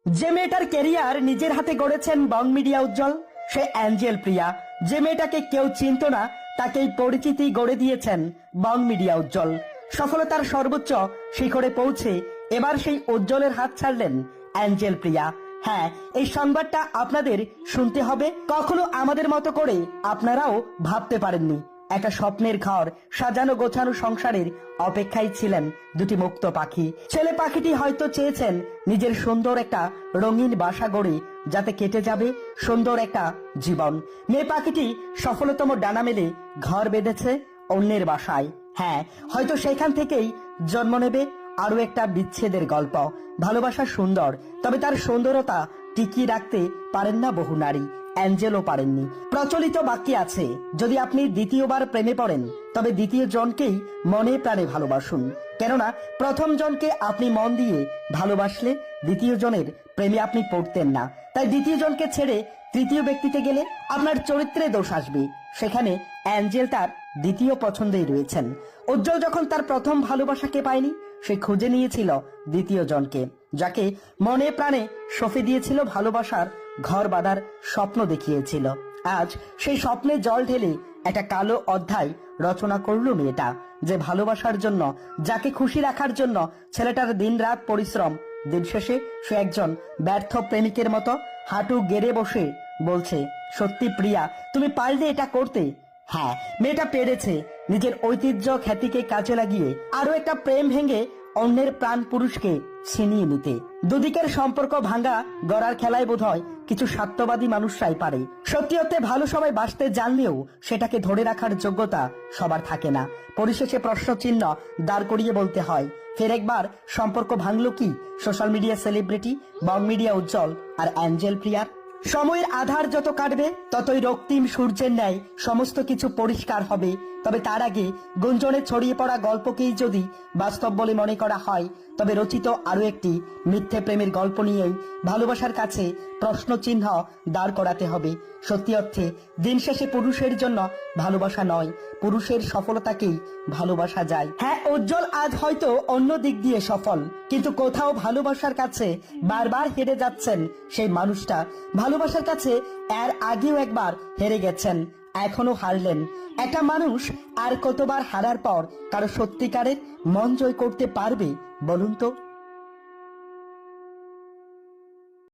যে মেয়েটার ক্যারিয়ার নিজের হাতে গড়েছেন বং মিডিয়া উজ্জ্বল, সে অ্যাঞ্জেল প্রিয়া। যে মেয়েটাকে কেউ চিনত না তাকেই পরিচিতি গড়ে দিয়েছেন বং মিডিয়া উজ্জ্বল। সফলতার সর্বোচ্চ শিখরে পৌঁছে এবার সেই উজ্জ্বলের হাত ছাড়লেন অ্যাঞ্জেল প্রিয়া। হ্যাঁ, এই সংবাদটা আপনাদের শুনতে হবে। কখনো আমাদের মতো করে আপনারাও ভাবতে পারেননি একটা স্বপ্নের ঘর সাজানো গোছানো সংসারের অপেক্ষায় ছিলেন দুটি মুক্ত পাখি। ছেলে পাখিটি হয়তো চেয়েছেন নিজের সুন্দর একটা রঙিন বাসা গড়ে যাতে কেটে যাবে সুন্দর একটা জীবন। মেয়ে পাখিটি সফলতম ডানা মেলে ঘর বেঁধেছে অন্যের বাসায়। হ্যাঁ, হয়তো সেখান থেকেই জন্ম নেবে আরো একটা বিচ্ছেদের গল্প। ভালোবাসা সুন্দর, তবে তার সুন্দরতা টিকিয়ে রাখতে পারেন না বহু নারী। অ্যাঞ্জেলও পারেননি। প্রচলিত বাক্যে আছে, যদি আপনি দ্বিতীয়বার প্রেমে পড়েন তবে দ্বিতীয় জনকেই মনে প্রাণে ভালোবাসুন। কেননা প্রথম জনকে আপনি মন দিয়ে ভালোবাসলে দ্বিতীয় জনের প্রেমে আপনি পড়তেন না। তাই দ্বিতীয় জনকে ছেড়ে তৃতীয় ব্যক্তিতে গেলে আপনার চরিত্রে দোষ আসবে। সেখানে অ্যাঞ্জেল তার দ্বিতীয় পছন্দেই রয়েছেন। উজ্জ্বল যখন তার প্রথম ভালোবাসাকে পায়নি, সে খুঁজে নিয়েছিল দ্বিতীয় জনকে, যাকে মনে প্রাণে সঁপে দিয়েছিল ভালোবাসার ঘর বাঁধার স্বপ্ন দেখিয়েছিল। আজ সেই স্বপ্নে জল ঢেলে একটা কালো অধ্যায় রচনা করলো মেয়েটা। যে ভালোবাসার জন্য, যাকে খুশি রাখার জন্য ছেলেটার দিনরাত পরিশ্রম, দিন শেষে সে একজন ব্যর্থ প্রেমিকের মতো হাঁটু গেড়ে বসে বলছে, সত্যি প্রিয়া তুমি পারলে এটা করতে। হ্যাঁ, মেয়েটা পেরেছে নিজের ঐতিহ্য খ্যাতিকে কাজে লাগিয়ে আরো একটা প্রেম ভেঙে অন্যের প্রাণ পুরুষকে ছিনিয়ে নিতে। দুদিকের সম্পর্ক ভাঙা গড়ার খেলায় বোধহয় কিছু স্বার্থবাদী মানুষরাই পারে। সত্যি অর্থে ভালো সবাই বাঁচতে জানলেও সেটাকে ধরে রাখার যোগ্যতা সবার থাকে না। পরিশেষে প্রশ্নচিহ্ন দাঁড় করিয়ে বলতে হয়, ফের একবার সম্পর্ক ভাঙলো কি সোশ্যাল মিডিয়া সেলিব্রিটি বং মিডিয়া উজ্জ্বল আর অ্যাঞ্জেল প্রিয়ার? সময়ের আধার যত কাটবে ততই রক্তিম সূর্যের ন্যায় সমস্ত কিছু পরিষ্কার হবে। তবে তার আগে গুঞ্জনে ছড়িয়ে পড়া গল্পকেই যদি বাস্তব বলে মনে করা হয়, তবে রচিত আরো একটি মিথ্যে প্রেমের গল্প নিয়েই ভালোবাসার কাছে প্রশ্নচিহ্ন দাঁড় করাতে হবে। সত্যি অর্থে দিন শেষে পুরুষের জন্য ভালোবাসা নয়, পুরুষের সফলতাকেই ভালোবাসা যায়। হ্যাঁ, উজ্জ্বল আজ হয়তো অন্য দিক দিয়ে সফল, কিন্তু কোথাও ভালোবাসার কাছে বারবার হেরে যাচ্ছেন সেই মানুষটা। ভালোবাসার কাছে এর আগেও একবার হেরে গেছেন, এখনো হারলেন। একটা মানুষ আর কতবার হারার পর কারো সত্যিকারের মন জয় করতে পারবে বলুন তো?